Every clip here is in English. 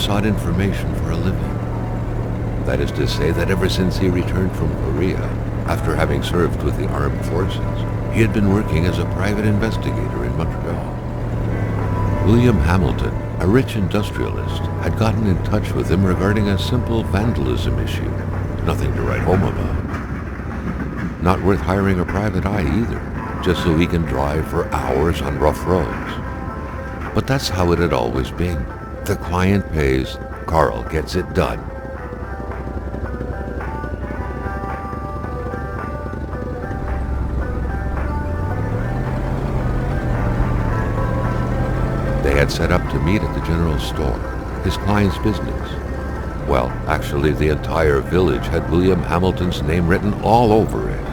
sought information for a living. That is to say that ever since he returned from Korea, after having served with the armed forces, he had been working as a private investigator in Montreal. William Hamilton, a rich industrialist, had gotten in touch with him regarding a simple vandalism issue. Nothing to write home about. Not worth hiring a private eye either, just so he can drive for hours on rough roads. But that's how it had always been. The client pays, Carl gets it done. They had set up to meet at the general store, his client's business. Well, actually, the entire village had William Hamilton's name written all over it.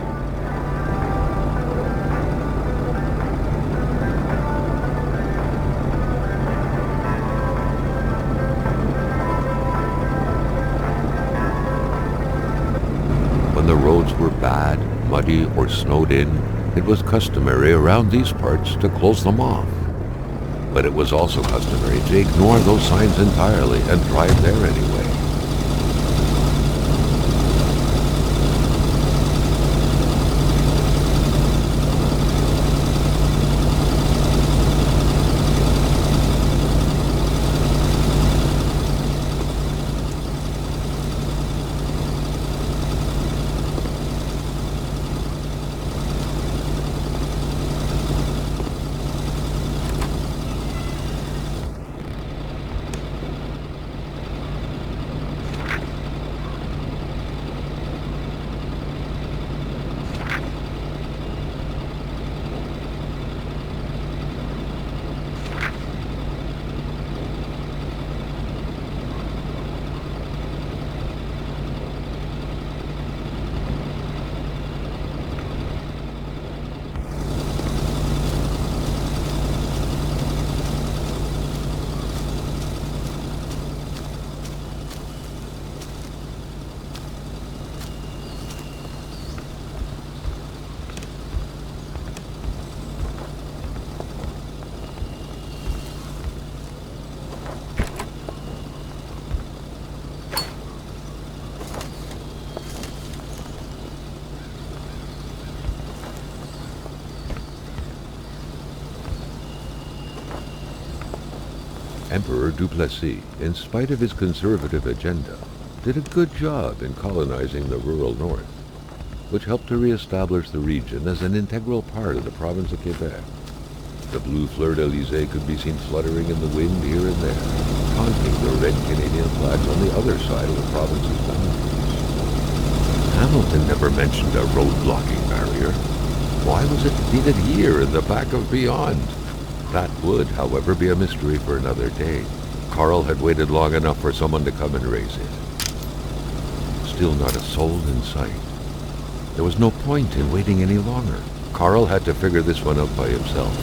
When the roads were bad, muddy, or snowed in, it was customary around these parts to close them off. But it was also customary to ignore those signs entirely and drive there anyway. Emperor Duplessis, in spite of his conservative agenda, did a good job in colonizing the rural north, which helped to re-establish the region as an integral part of the province of Quebec. The blue fleur-de-lis could be seen fluttering in the wind here and there, taunting the red Canadian flags on the other side of the province's boundaries. Hamilton never mentioned a road-blocking barrier. Why was it needed here in the back of Beyond? That would, however, be a mystery for another day. Carl had waited long enough for someone to come and raise it. Still not a soul in sight. There was no point in waiting any longer. Carl had to figure this one out by himself.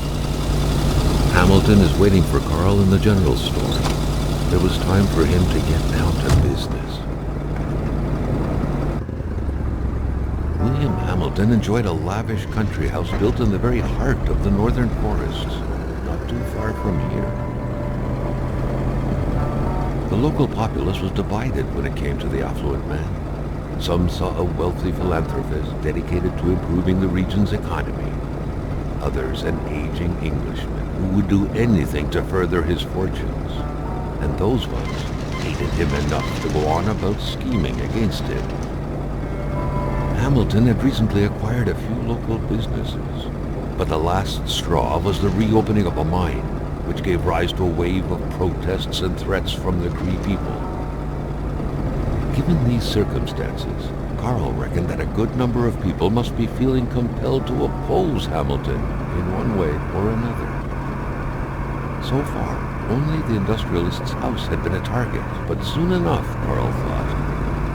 Hamilton is waiting for Carl in the general store. It was time for him to get down to business. William Hamilton enjoyed a lavish country house built in the very heart of the northern forests, not too far from here. The local populace was divided when it came to the affluent man. Some saw a wealthy philanthropist dedicated to improving the region's economy. Others an aging Englishman who would do anything to further his fortunes. And those ones hated him enough to go on about scheming against him. Hamilton had recently acquired a few local businesses, but the last straw was the reopening of a mine, which gave rise to a wave of protests and threats from the Cree people. Given these circumstances, Carl reckoned that a good number of people must be feeling compelled to oppose Hamilton in one way or another. So far, only the industrialist's house had been a target, but soon enough, Carl thought,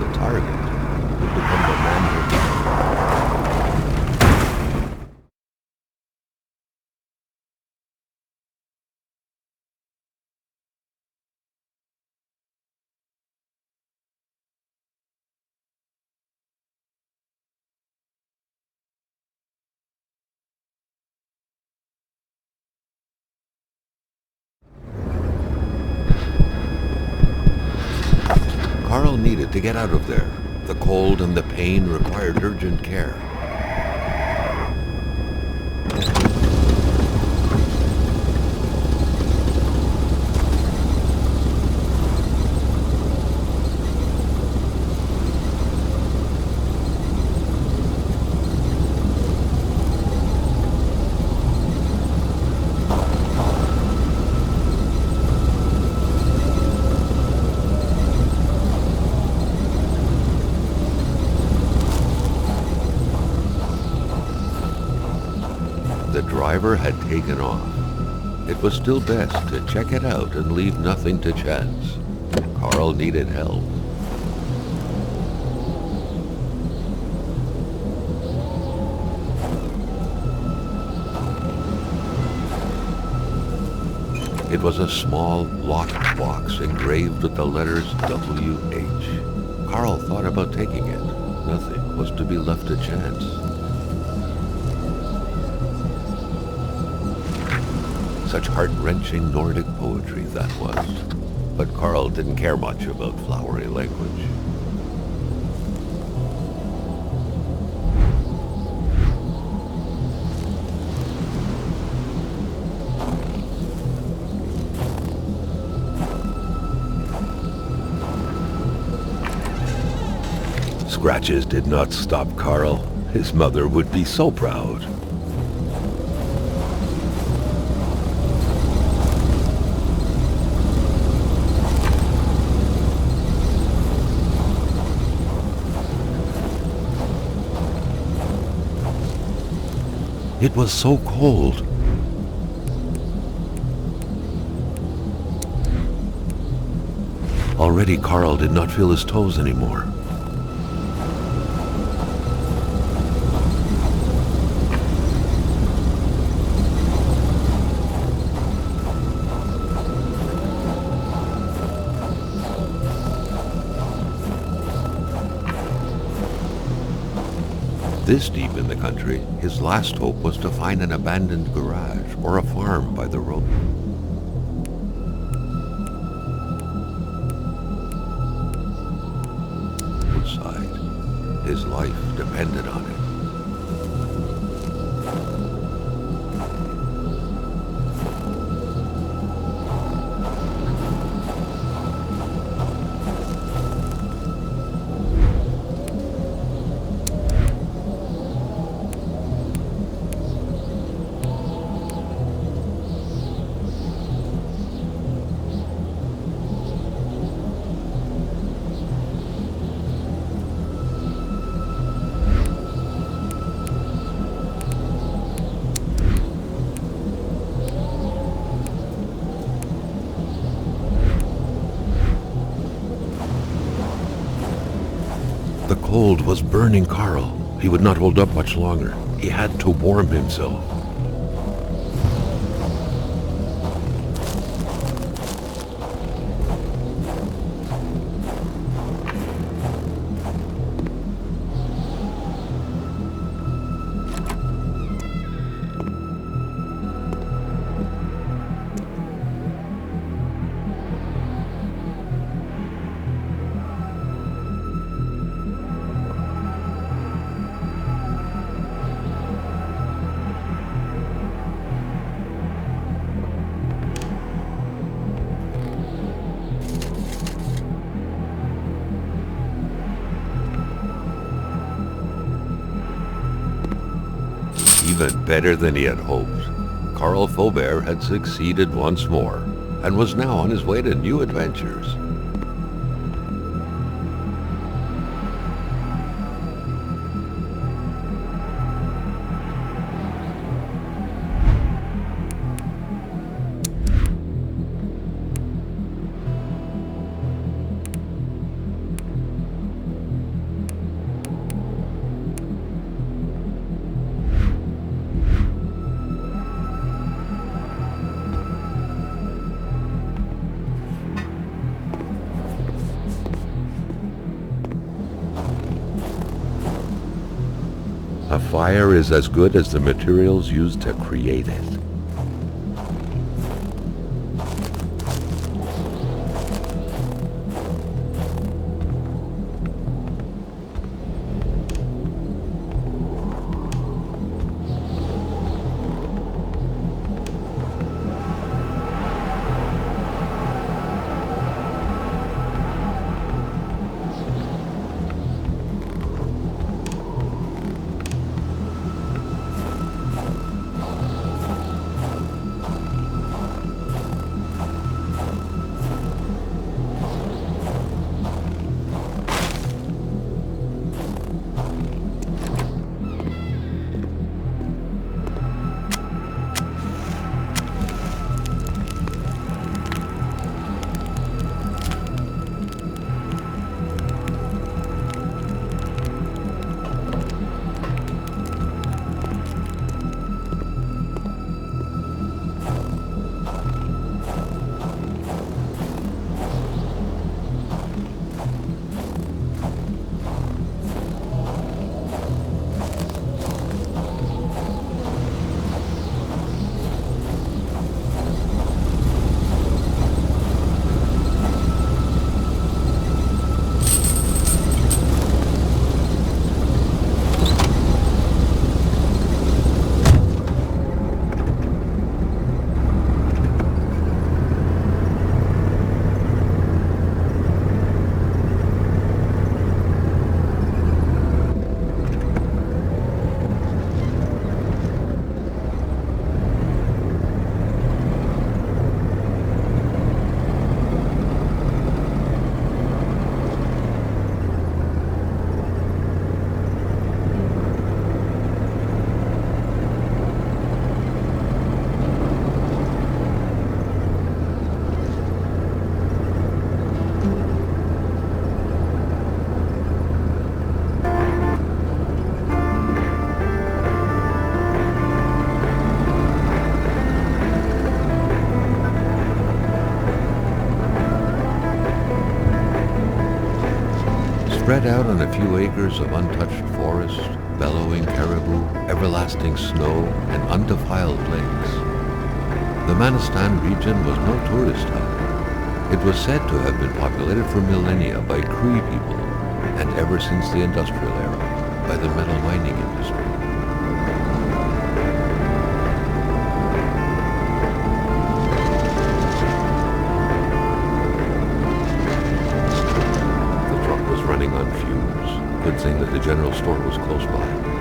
the target would become the man himself. Carl needed to get out of there. The cold and the pain required urgent care. The driver had taken off. It was still best to check it out and leave nothing to chance. Carl needed help. It was a small, locked box engraved with the letters WH. Carl thought about taking it. Nothing was to be left to chance. Such heart-wrenching Nordic poetry that was. But Carl didn't care much about flowery language. Scratches did not stop Carl. His mother would be so proud. It was so cold. Already Carl did not feel his toes anymore. This deep in the country, his last hope was to find an abandoned garage or a farm by the road. Outside, his life depended on it. The cold was burning Carl. He would not hold up much longer. He had to warm himself. Even better than he had hoped. Carl Faubert had succeeded once more, and was now on his way to new adventures. A fire is as good as the materials used to create it. Spread out on a few acres of untouched forest, bellowing caribou, everlasting snow, and undefiled lakes, the Manistan region was no tourist hub. It was said to have been populated for millennia by Cree people, and ever since the industrial era, by the metal mining industry. The truck was running on fumes. Good thing that the general store was close by.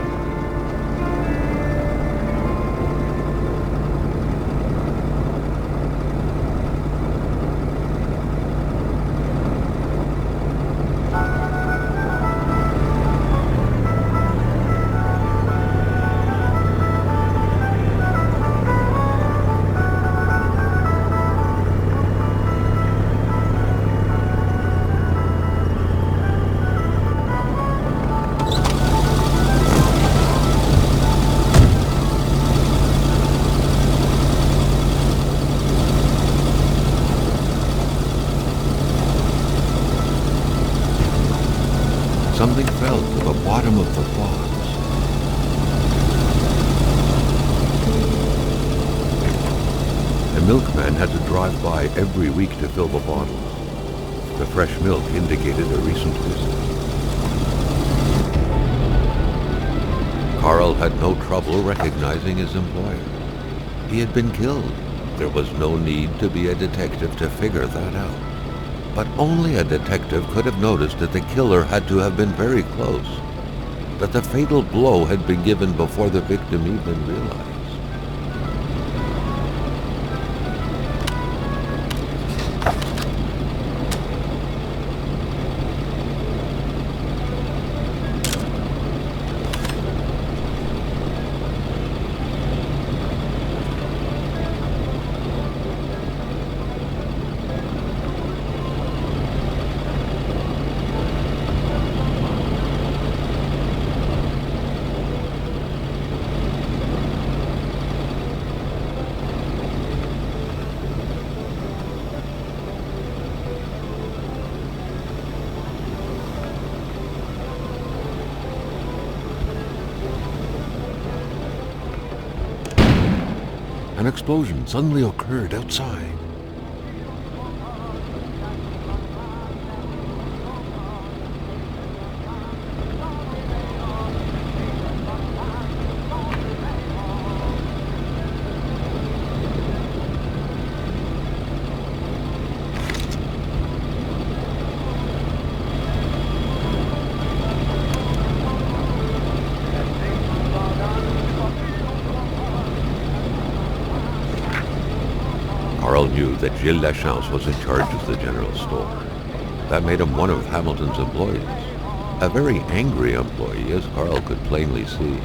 Something fell to the bottom of the box. A milkman had to drive by every week to fill the bottles. The fresh milk indicated a recent visit. Carl had no trouble recognizing his employer. He had been killed. There was no need to be a detective to figure that out. But only a detective could have noticed that the killer had to have been very close, that the fatal blow had been given before the victim even realized. An explosion suddenly occurred outside. Carl knew that Gilles Lachance was in charge of the general store. That made him one of Hamilton's employees. A very angry employee, as Carl could plainly see.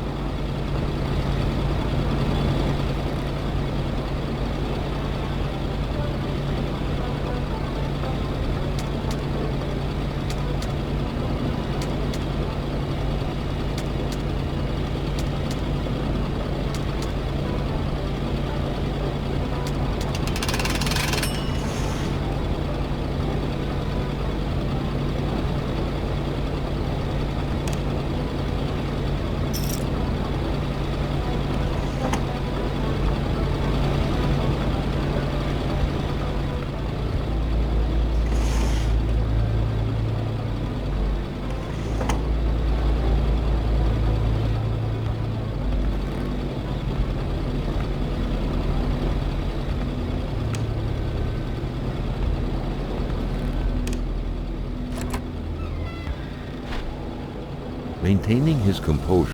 Maintaining his composure